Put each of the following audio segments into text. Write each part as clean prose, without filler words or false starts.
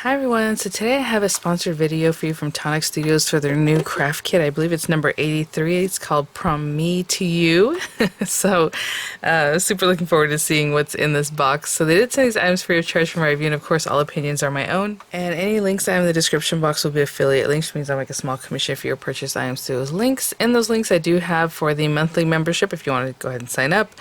Hi everyone, so today I have a sponsored video for you from Tonic Studios for their new craft kit. I believe it's number 83. It's called Prom Me to You. So super looking forward to seeing what's in this box. So they did send these items free of charge for my review, and of course all opinions are my own. And any links I have in the description box will be affiliate links, which means I'll make a small commission for your purchase items through those links. And those links I do have for the monthly membership if you want to go ahead and sign up.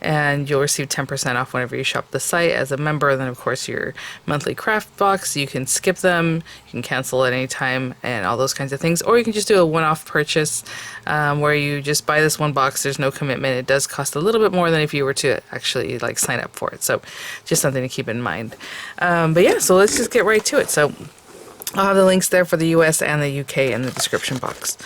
And you'll receive 10% off whenever you shop the site as a member. And then of course your monthly craft box, you can skip them, you can cancel at any time, and all those kinds of things. Or you can just do a one-off purchase where you just buy this one box. There's no commitment. It does cost a little bit more than if you were to actually like sign up for it. So just something to keep in mind. But yeah, so let's just get right to it. So I'll have the links there for the US and the UK in the description box.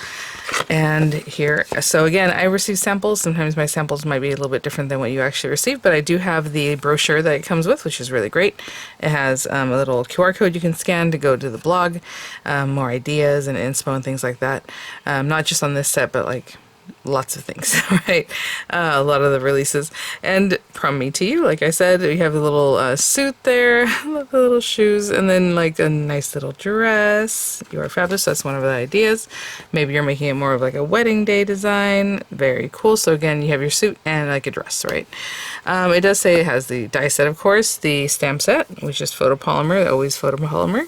And here, so again, I receive samples. Sometimes my samples might be a little bit different than what you actually receive, but I do have the brochure that it comes with, which is really great. It has a little QR code you can scan to go to the blog, more ideas and inspo and things like that. Not just on this set, but like lots of things, right? A lot of the releases. And Prom Me to You, like I said, we have a little suit there, the little shoes, and then like a nice little dress. You are fabulous. That's one of the ideas. Maybe you're making it more of like a wedding day design. Very cool. So again, you have your suit and like a dress, right? It does say it has the die set, of course, the stamp set, which is photopolymer, always photopolymer.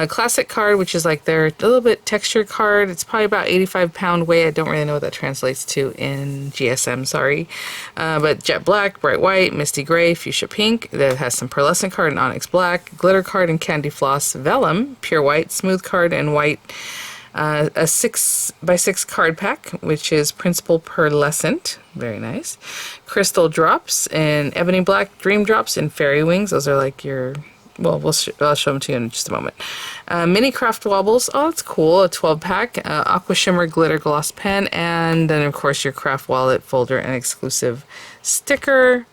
Classic card, which is like their little bit textured card. It's probably about 85-pound weight. I don't really know what that translates to in GSM, sorry. But jet black, bright white, misty gray, fuchsia pink. That has some pearlescent card and onyx black, glitter card and candy floss, vellum, pure white, smooth card and white. A 6x6 card pack, which is principal pearlescent, very nice. Crystal drops in ebony black, dream drops in fairy wings. Those are like your, well, I'll show them to you in just a moment. Mini craft wobbles, oh that's cool, a 12 pack, aqua shimmer glitter gloss pen, and then of course your craft wallet, folder, and exclusive sticker.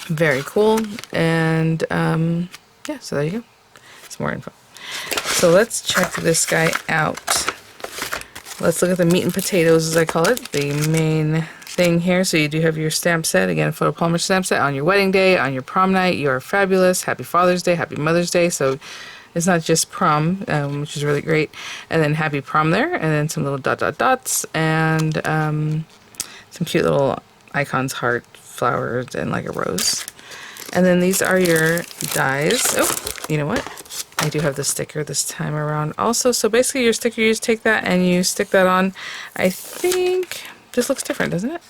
Very cool. And yeah, so there you go, some more info. So let's check this guy out. Let's look at the meat and potatoes, as I call it, the main thing here. So you do have your stamp set, again, photopolymer stamp set on your wedding day, on your prom night. You are fabulous. Happy Father's Day, Happy Mother's Day. So it's not just prom, which is really great. And then happy prom there, and then some little dots, and some cute little icons, heart, flowers, and like a rose. And then these are your dies. Oh, you know what? I do have the sticker this time around also. So basically your sticker, you just take that and you stick that on. I think this looks different, doesn't it?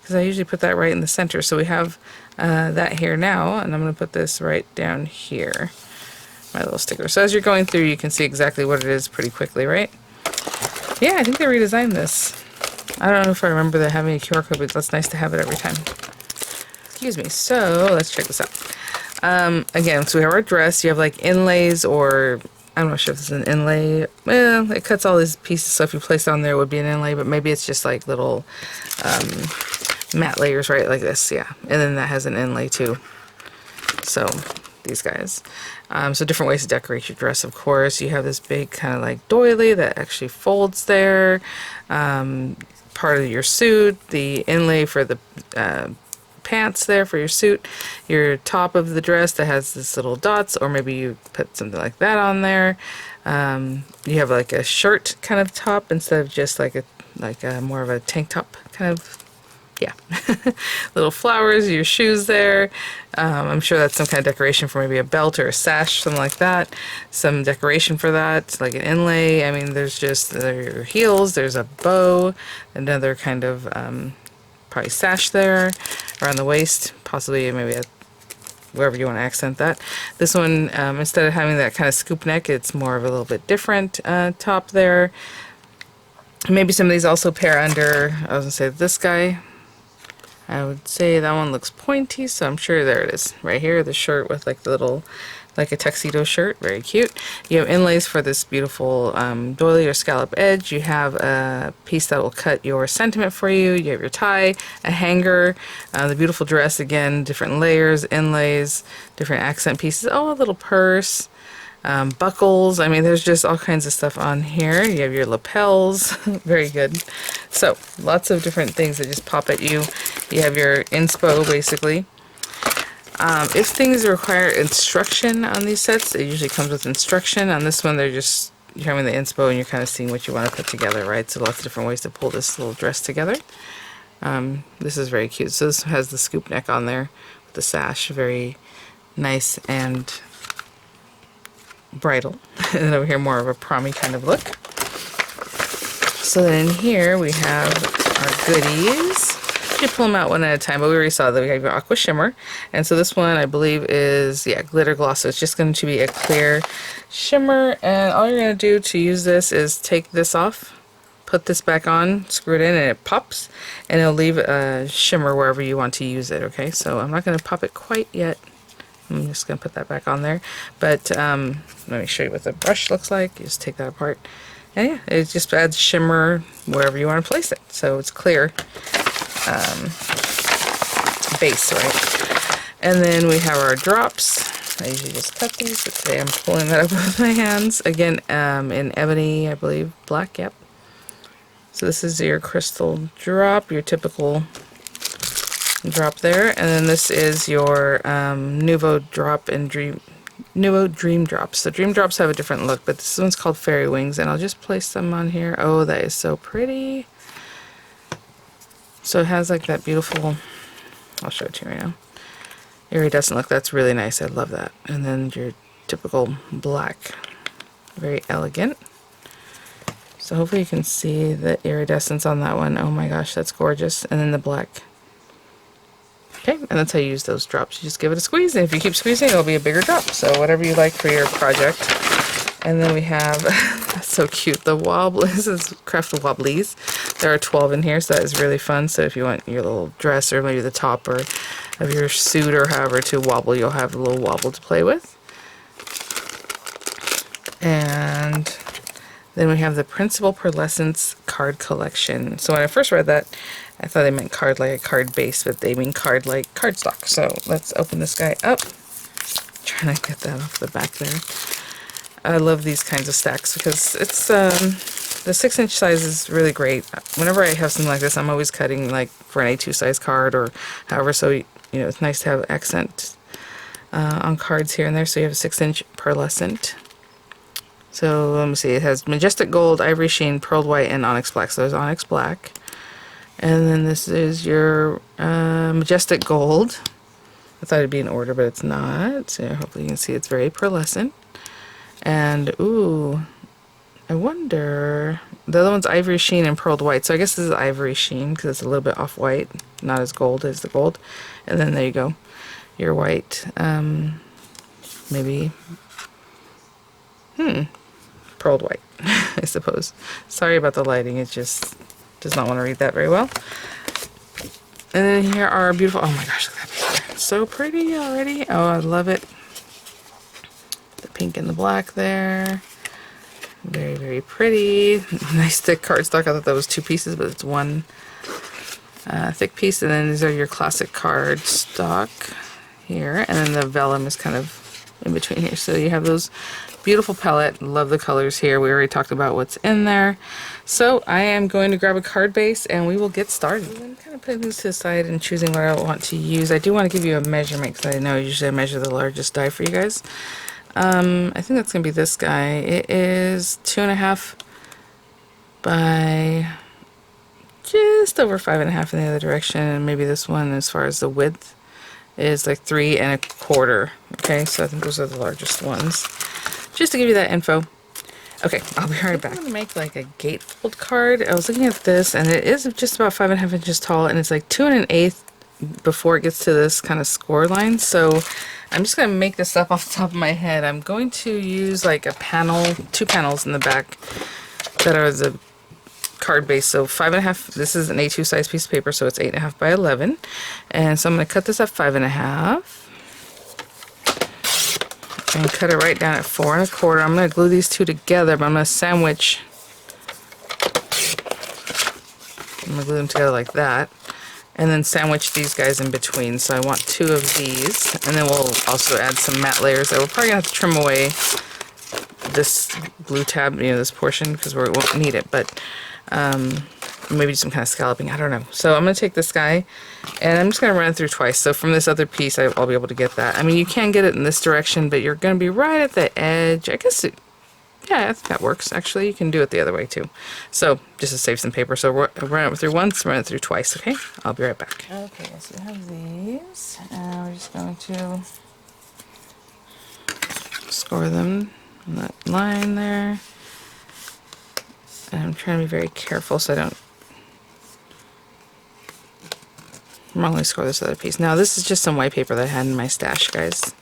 Because I usually put that right in the center. So we have that here now, and I'm going to put this right down here, my little sticker. So as you're going through, you can see exactly what it is pretty quickly, right? Yeah, I think they redesigned this. I don't know if I remember that having a QR code, but that's nice to have it every time. Excuse me. So let's check this out. Again, so we have our dress. You have like inlays, or I'm not sure if it's an inlay. Well, it cuts all these pieces, so if you place it on there, it would be an inlay, but maybe it's just like little matte layers, right? Like this, yeah. And then that has an inlay too. So these guys. So different ways to decorate your dress, of course. You have this big kind of like doily that actually folds there. Part of your suit, the inlay for the pants there for your suit, your top of the dress that has this little dots, or maybe you put something like that on there. You have like a shirt kind of top instead of just like a more of a tank top kind of, yeah. Little flowers, your shoes there. I'm sure that's some kind of decoration for maybe a belt or a sash, something like that. Some decoration for that, like an inlay. I mean, there's just your heels, there's a bow, another kind of probably sash there around the waist, possibly maybe wherever you want to accent that. This one, instead of having that kind of scoop neck, it's more of a little bit different top there. Maybe some of these also pair under, I was going to say this guy. I would say that one looks pointy, so I'm sure there it is. Right here, the shirt with like the little, like a tuxedo shirt, very cute. You have inlays for this beautiful doily or scallop edge. You have a piece that will cut your sentiment for you. You have your tie, a hanger, the beautiful dress, again, different layers, inlays, different accent pieces. Oh, a little purse. Buckles. I mean, there's just all kinds of stuff on here. You have your lapels. Very good. So lots of different things that just pop at you. You have your inspo, basically. If things require instruction on these sets, it usually comes with instruction. On this one, they're just, you're having the inspo and you're kind of seeing what you want to put together, right? So lots of different ways to pull this little dress together. This is very cute. So this has the scoop neck on there with the sash, very nice and bridal. And then over here, more of a prom-y kind of look. So then in here we have our goodies. You pull them out one at a time, but we already saw that we have your aqua shimmer. And so this one I believe is, yeah, glitter gloss. So it's just going to be a clear shimmer. And all you're going to do to use this is take this off, put this back on, screw it in, and it pops. And it'll leave a shimmer wherever you want to use it, okay? So I'm not going to pop it quite yet. I'm just going to put that back on there. But let me show you what the brush looks like. You just take that apart. And yeah, it just adds shimmer wherever you want to place it. So it's clear base, right? And then we have our drops. I usually just cut these, but today I'm pulling that up with my hands. Again, in ebony, I believe, black, yep. So this is your crystal drop, your typical drop there. And then this is your Nouveau drop and Nouveau Dream Drops. The Dream Drops have a different look, but this one's called Fairy Wings, and I'll just place them on here. Oh, that is so pretty. So it has like that beautiful, I'll show it to you right now, iridescent look. That's really nice. I love that. And then your typical black, very elegant. So hopefully you can see the iridescence on that one. Oh my gosh, that's gorgeous. And then the black. Okay, and that's how you use those drops. You just give it a squeeze, and if you keep squeezing, it'll be a bigger drop. So whatever you like for your project. And then we have, that's so cute, the wobblies. This is Craft Wobblies. There are 12 in here, so that is really fun. So if you want your little dress or maybe the top or of your suit or however to wobble, you'll have a little wobble to play with. And then we have the Principal Pearlescence card collection. So when I first read that, I thought they meant card like a card base, but they mean card like cardstock. So let's open this guy up. Trying to get that off the back there. I love these kinds of stacks because it's the 6-inch size is really great. Whenever I have something like this, I'm always cutting like for an A2 size card or however. So you know, it's nice to have accent on cards here and there. So you have a 6-inch pearlescent. So let me see. It has majestic gold, ivory sheen, pearl white, and onyx black. So there's onyx black. And then this is your majestic gold. I thought it'd be in order, but it's not. So hopefully you can see it's very pearlescent. And, ooh, I wonder, the other one's ivory sheen and pearled white. So I guess this is ivory sheen because it's a little bit off-white, not as gold as the gold. And then there you go, your white, maybe, pearled white, I suppose. Sorry about the lighting, it just does not want to read that very well. And then here are beautiful, oh my gosh, look at that paper. So pretty already. Oh, I love it. The pink and the black there. Very, very pretty. Nice thick cardstock. I thought that was 2 pieces, but it's one thick piece. And then these are your classic cardstock here. And then the vellum is kind of in between here. So you have those beautiful palette. Love the colors here. We already talked about what's in there. So I am going to grab a card base and we will get started. I'm kind of putting these to the side and choosing what I want to use. I do want to give you a measurement because I know usually I measure the largest die for you guys. I think that's going to be this guy. It is 2.5 by just over 5.5 in the other direction. And maybe this one, as far as the width, is like 3.25. Okay, so I think those are the largest ones. Just to give you that info. Okay, I'll be right back. I'm going to make like a gatefold card. I was looking at this, and it is just about 5.5 inches tall, and it's like 2 1/8 before it gets to this kind of score line. So I'm just going to make this up off the top of my head. I'm going to use like a panel, 2 panels in the back that are the card base. So 5.5, this is an A2 size piece of paper, so it's 8.5 by 11. And so I'm going to cut this at 5.5. And cut it right down at 4.25. I'm going to glue these two together, but I'm going to sandwich. I'm going to glue them together like that. And then sandwich these guys in between. So I want 2 of these. And then we'll also add some matte layers that we're probably going to have to trim away this glue tab, you know, this portion, because we won't need it. But maybe some kind of scalloping, I don't know. So I'm going to take this guy and I'm just going to run it through twice. So from this other piece, I'll be able to get that. I mean, you can get it in this direction, but you're going to be right at the edge. I guess yeah, I think that works. Actually, you can do it the other way too. So just to save some paper. So run it through once, run it through twice, okay? I'll be right back. Okay, so we have these, and we're just going to score them on that line there. And I'm trying to be very careful so I don't wrongly score this other piece. Now this is just some white paper that I had in my stash, guys.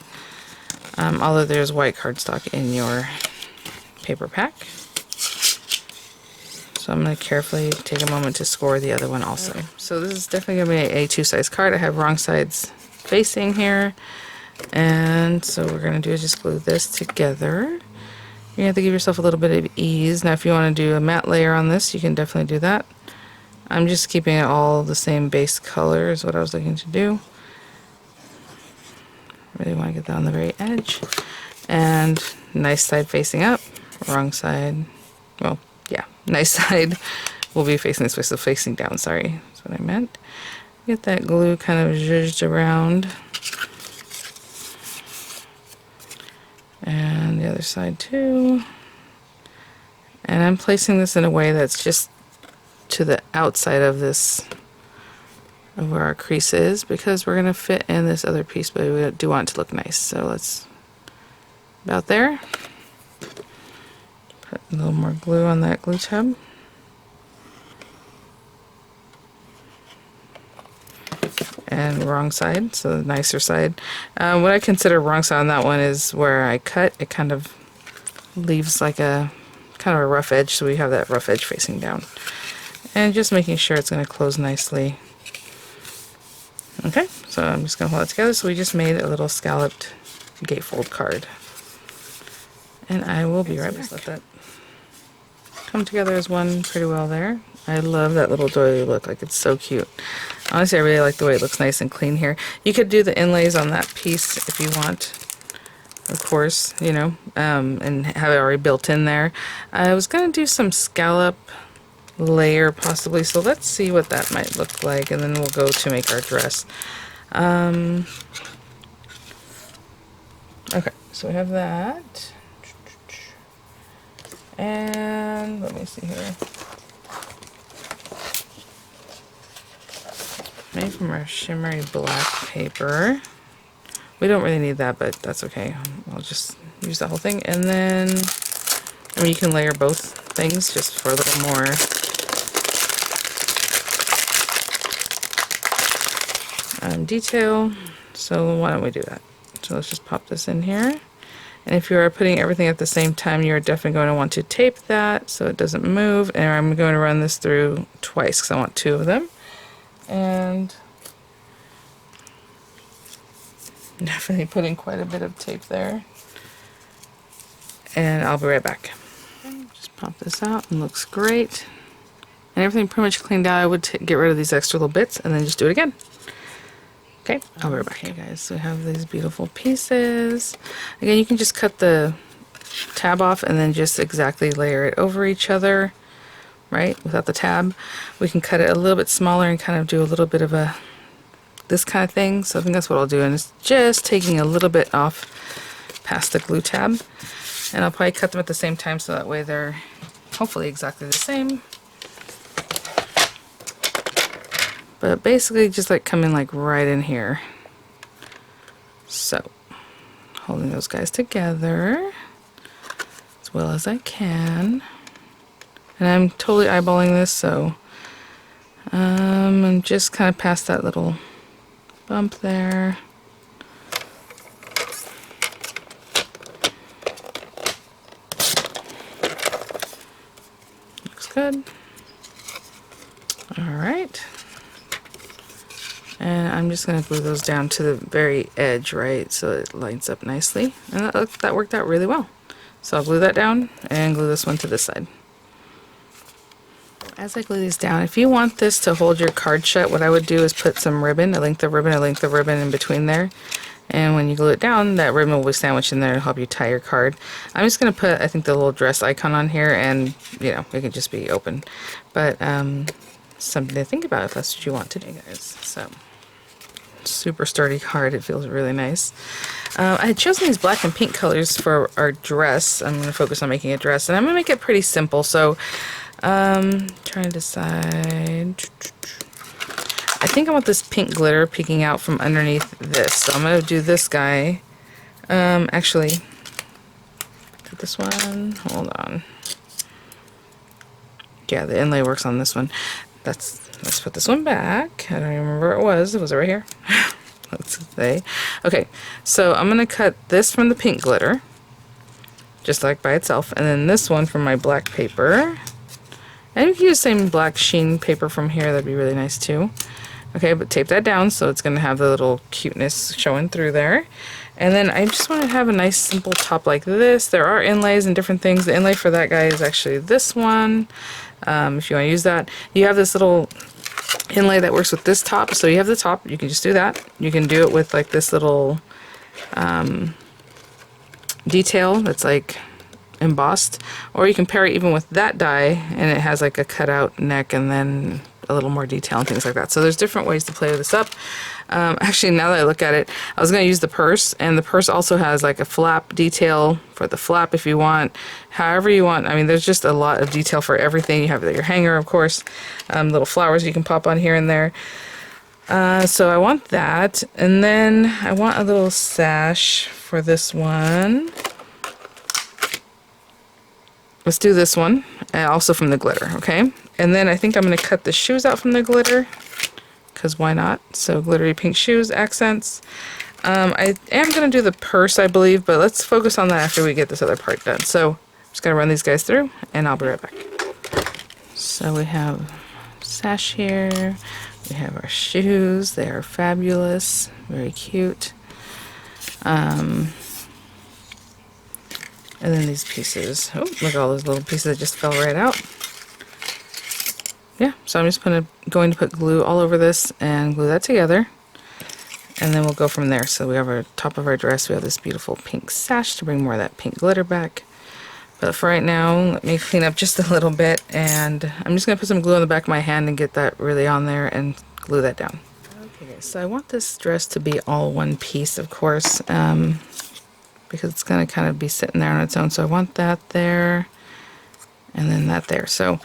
Although there's white cardstock in your paper pack. So I'm going to carefully take a moment to score the other one also. Okay. So this is definitely going to be a 2-size card. I have wrong sides facing here. And so what we're going to do is just glue this together. You have to give yourself a little bit of ease. Now if you want to do a matte layer on this, you can definitely do that. I'm just keeping it all the same base color is what I was looking to do. Really want to get that on the very edge. And nice side facing up, wrong side, well, yeah, nice side will be facing this way, so facing down, sorry, that's what I meant. Get that glue kind of zhuzhed around. And the other side too. And I'm placing this in a way that's just to the outside of this, of where our crease is, because we're going to fit in this other piece, but we do want it to look nice. So let's, about there. Put a little more glue on that glue tab. And wrong side, so the nicer side. What I consider wrong side on that one is where I cut, it kind of leaves like a kind of a rough edge, so we have that rough edge facing down. And just making sure it's going to close nicely. Okay, so I'm just going to hold it together. So we just made a little scalloped gatefold card. And I will be right back. Just let that come together as one pretty well there. I love that little doily look, like it's so cute. Honestly, I really like the way it looks nice and clean here. You could do the inlays on that piece if you want, of course, you know, and have it already built in there. I was going to do some scallop layer possibly, so let's see what that might look like, and then we'll go to make our dress. Okay, so we have that. And let me see here. Made from our shimmery black paper. We don't really need that, but that's okay. I'll just use the whole thing. And then, I mean, you can layer both things just for a little more detail. So why don't we do that? So let's just pop this in here. And if you are putting everything at the same time, you're definitely going to want to tape that so it doesn't move. And I'm going to run this through twice because I want 2 of them. And definitely putting quite a bit of tape there. And I'll be right back. Just pop this out and looks great. And everything pretty much cleaned out. I would get rid of these extra little bits and then just do it again. Okay, I'll be right back. Okay guys, so we have these beautiful pieces. Again, you can just cut the tab off and then just exactly layer it over each other, right, without the tab. We can cut it a little bit smaller and kind of do a little bit of a, this kind of thing. So I think that's what I'll do, and it's just taking a little bit off past the glue tab. And I'll probably cut them at the same time so that way they're hopefully exactly the same. But basically just like coming like right in here. So holding those guys together as well as I can. And I'm totally eyeballing this, so I'm just kind of past that little bump there. Looks good. All right. And I'm just going to glue those down to the very edge, right, so it lines up nicely. And that worked out really well. So I'll glue that down and glue this one to this side. As I glue these down, if you want this to hold your card shut, what I would do is put some ribbon, a length of ribbon in between there. And when you glue it down, that ribbon will be sandwiched in there to help you tie your card. I'm just going to put, I think, the little dress icon on here, and, you know, it can just be open. But something to think about if that's what you want to do, guys. So, super sturdy card. It feels really nice. I had chosen these black and pink colors for our dress. I'm going to focus on making a dress, and I'm going to make it pretty simple. So, trying to decide. I think I want this pink glitter peeking out from underneath this. So I'm going to do this guy. Actually, do this one. Hold on. Yeah, the inlay works on this one. Let's put this one back. I don't even remember where it was. It was right here. Let's say. Okay, so I'm going to cut this from the pink glitter, just like by itself, and then this one from my black paper. And you can use the same black sheen paper from here. That'd be really nice too. Okay, but tape that down so it's going to have the little cuteness showing through there. And then I just want to have a nice simple top like this. There are inlays and different things. The inlay for that guy is actually this one. If you want to use that. You have this little inlay that works with this top. So you have the top. You can just do that. You can do it with like this little detail that's like embossed. Or you can pair it even with that die and it has like a cutout neck and then a little more detail and things like that. So there's different ways to play this up. Actually, now that I look at it, I was going to use the purse, and the purse also has like a flap detail for the flap if you want. However you want. I mean, there's just a lot of detail for everything. You have your hanger, of course, little flowers you can pop on here and there. So I want that, and then I want a little sash for this one. Let's do this one, and also from the glitter, okay? And then I think I'm going to cut the shoes out from the glitter, because why not? So glittery pink shoes, accents. I am going to do the purse, I believe, but let's focus on that after we get this other part done. So I'm just going to run these guys through, and I'll be right back. So we have sash here. We have our shoes. They are fabulous, very cute. And then these pieces. Oh, look at all those little pieces that just fell right out. Yeah, so I'm just going to put glue all over this and glue that together. And then we'll go from there. So we have our top of our dress. We have this beautiful pink sash to bring more of that pink glitter back. But for right now, let me clean up just a little bit. And I'm just going to put some glue on the back of my hand and get that really on there and glue that down. Okay, so I want this dress to be all one piece, of course. Because it's going to kind of be sitting there on its own. So I want that there and then that there. So,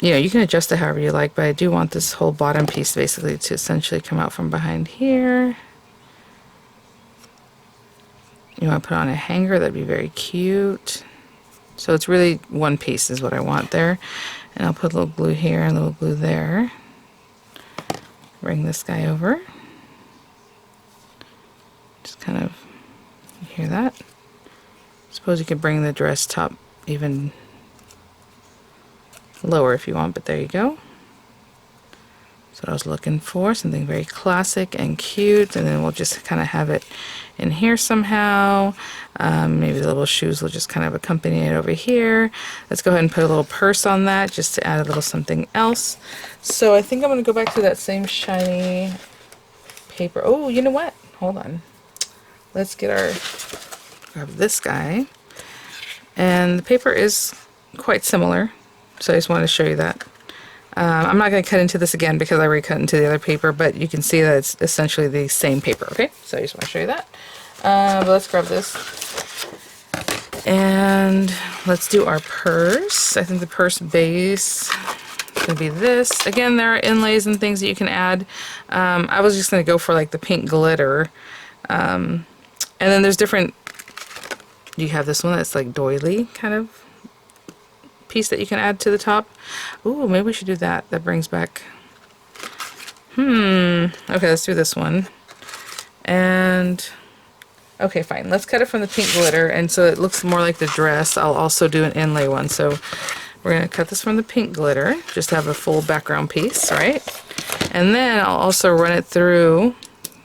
you know, you can adjust it however you like, but I do want this whole bottom piece basically to essentially come out from behind here. You want to put on a hanger, that'd be very cute. So it's really one piece is what I want there. And I'll put a little glue here and a little glue there. Bring this guy over. Just kind of, you hear that? Suppose you could bring the dress top even lower if you want, but there you go. That's what I was looking for, something very classic and cute, and then we'll just kind of have it in here somehow. Maybe the little shoes will just kind of accompany it over here. Let's go ahead and put a little purse on that just to add a little something else. So I think I'm going to go back to that same shiny paper. Oh, you know what? Hold on. Let's get grab this guy. And the paper is quite similar. So I just wanted to show you that. I'm not going to cut into this again because I already cut into the other paper, but you can see that it's essentially the same paper, okay? So I just want to show you that. But let's grab this. And let's do our purse. I think the purse base is going to be this. Again, there are inlays and things that you can add. I was just going to go for like the pink glitter. And then there's different, you have this one that's like doily kind of piece that you can add to the top. Ooh, maybe we should do that. That brings back, okay, let's do this one. And okay, fine, let's cut it from the pink glitter, and so it looks more like the dress. I'll also do an inlay one. So we're going to cut this from the pink glitter just to have a full background piece, right? And then I'll also run it through,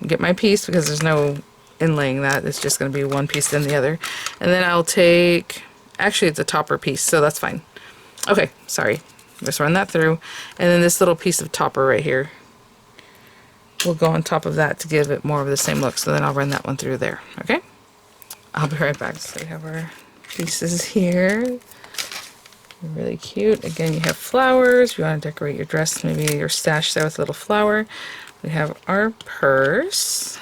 get my piece, because there's no inlaying that. It's just going to be one piece then the other. And then I'll take, actually it's a topper piece, so that's fine. Okay, sorry. Just run that through. And then this little piece of topper right here will go on top of that to give it more of the same look. So then I'll run that one through there. Okay? I'll be right back. So we have our pieces here. Really cute. Again, you have flowers. You want to decorate your dress, maybe your stash there with a little flower. We have our purse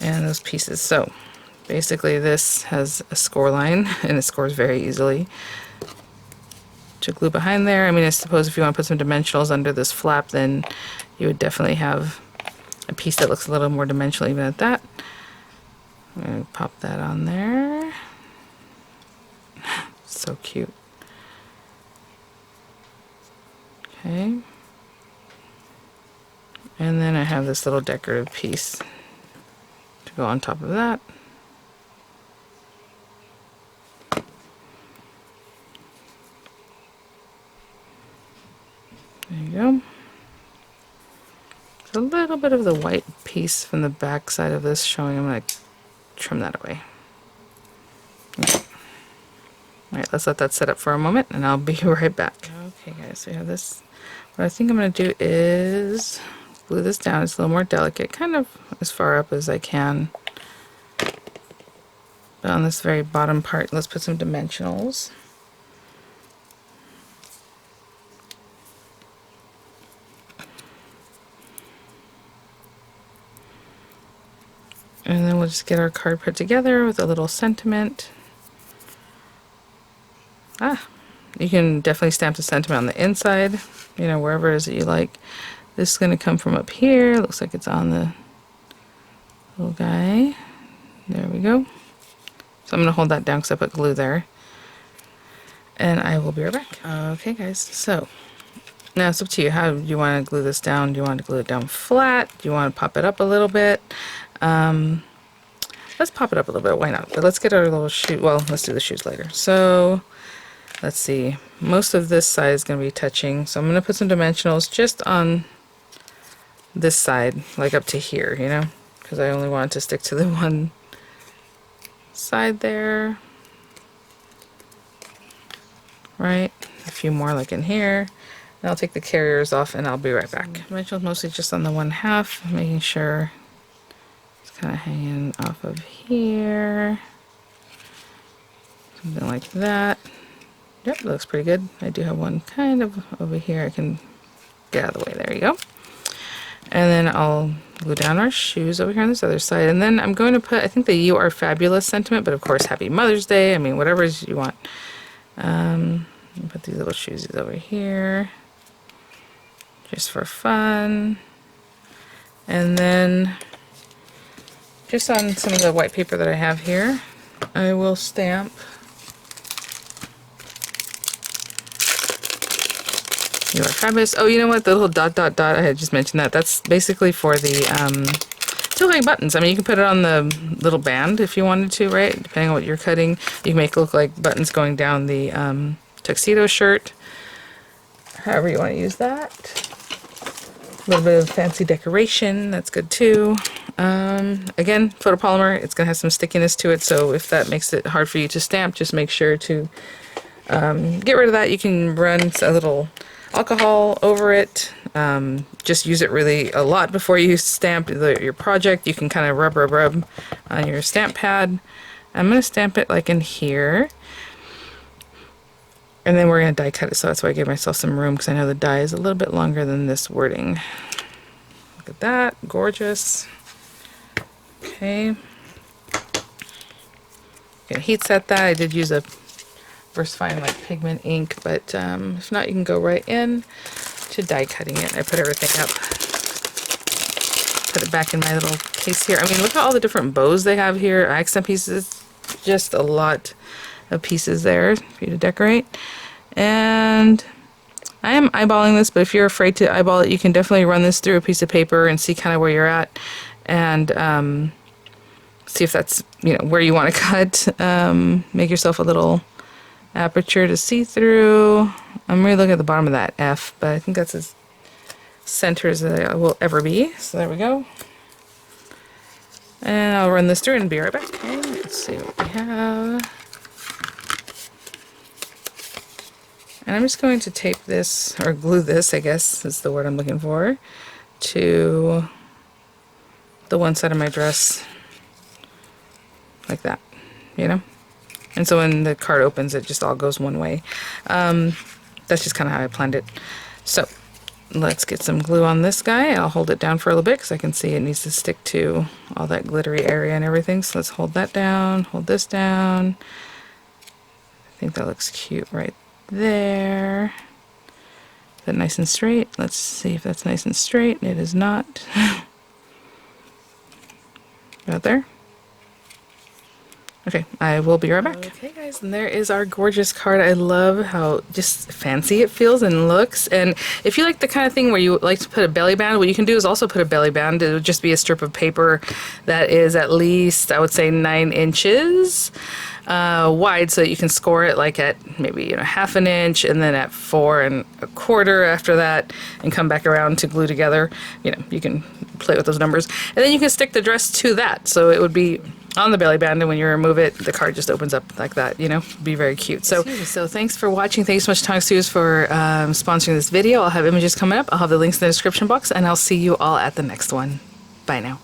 and those pieces. So basically this has a score line and it scores very easily. To glue behind there. I mean, I suppose if you want to put some dimensionals under this flap, then you would definitely have a piece that looks a little more dimensional even at that. I'm going to pop that on there. So cute. Okay. And then I have this little decorative piece to go on top of that. There you go. There's a little bit of the white piece from the back side of this showing. I'm going to trim that away. Okay. Alright, let's let that set up for a moment and I'll be right back. Okay guys, so we have this. What I think I'm going to do is glue this down. It's a little more delicate, kind of as far up as I can. But on this very bottom part, let's put some dimensionals. And then we'll just get our card put together with a little sentiment. You can definitely stamp the sentiment on the inside, you know, wherever it is that you like. This is going to come from up here. Looks like it's on the little guy. There we go. So I'm going to hold that down because I put glue there. And I will be right back. Okay guys, so now it's up to you. How do you want to glue this down? Do you want to glue it down flat? Do you want to pop it up a little bit? Let's pop it up a little bit. Why not? But let's get our little shoe. Well, let's do the shoes later. So let's see. Most of this side is going to be touching. So I'm going to put some dimensionals just on this side, like up to here, you know, because I only want it to stick to the one side there. Right. A few more like in here. And I'll take the carriers off and I'll be right back. Dimensionals mostly just on the 1/2, making sure kind of hanging off of here, something like that. Yep, that looks pretty good. I do have one kind of over here. I can get out of the way. There you go. And then I'll glue down our shoes over here on this other side. And then I'm going to put, I think the "You Are Fabulous" sentiment, but of course Happy Mother's Day. I mean, whatever you want. Put these little shoesies over here just for fun. And then just on some of the white paper that I have here, I will stamp "You Are Fabulous." Oh, you know what? The little dot dot dot, I had just mentioned that. That's basically for the tilting buttons. I mean, you can put it on the little band if you wanted to, right? Depending on what you're cutting. You can make it look like buttons going down the tuxedo shirt. However you want to use that. A little bit of fancy decoration, that's good too. Again, photopolymer, it's going to have some stickiness to it, so if that makes it hard for you to stamp, just make sure to get rid of that. You can run a little alcohol over it. Just use it really a lot before you stamp your project. You can kind of rub on your stamp pad. I'm going to stamp it like in here. And then we're going to die cut it, so that's why I gave myself some room, because I know the die is a little bit longer than this wording. Look at that, gorgeous. Okay. Gonna heat set that. I did use a VersaFine like pigment ink, but if not, you can go right in to die cutting it. I put everything up. Put it back in my little case here. I mean, look at all the different bows they have here. Accent pieces, just a lot of pieces there for you to decorate. And I am eyeballing this, but if you're afraid to eyeball it, you can definitely run this through a piece of paper and see kind of where you're at, and see if that's, you know, where you want to cut. Make yourself a little aperture to see through. I'm really looking at the bottom of that F, but I think that's as center as it will ever be. So there we go. And I'll run this through and be right back. Okay, let's see what we have. And I'm just going to tape this, or glue this, I guess is the word I'm looking for, to the one side of my dress, like that, you know? And so when the card opens, it just all goes one way. That's just kind of how I planned it. So let's get some glue on this guy. I'll hold it down for a little bit because I can see it needs to stick to all that glittery area and everything. So let's hold that down, hold this down. I think that looks cute right there. Is that nice and straight? Let's see if that's nice and straight. It is not. Right there. Okay, I will be right back. Okay guys, and there is our gorgeous card. I love how just fancy it feels and looks. And if you like the kind of thing where you like to put a belly band, what you can do is also put a belly band. It would just be a strip of paper that is at least, I would say, 9 inches wide, so that you can score it like at maybe half an inch, and then at 4 1/4 after that, and come back around to glue together. You can play with those numbers, and then you can stick the dress to that, so it would be on the belly band, and when you remove it, the card just opens up like that. Be very cute. So thanks for watching. Thanks so much, Tonic Studios, for sponsoring this video. I'll have images coming up. I'll have the links in the description box, and I'll see you all at the next one. Bye now.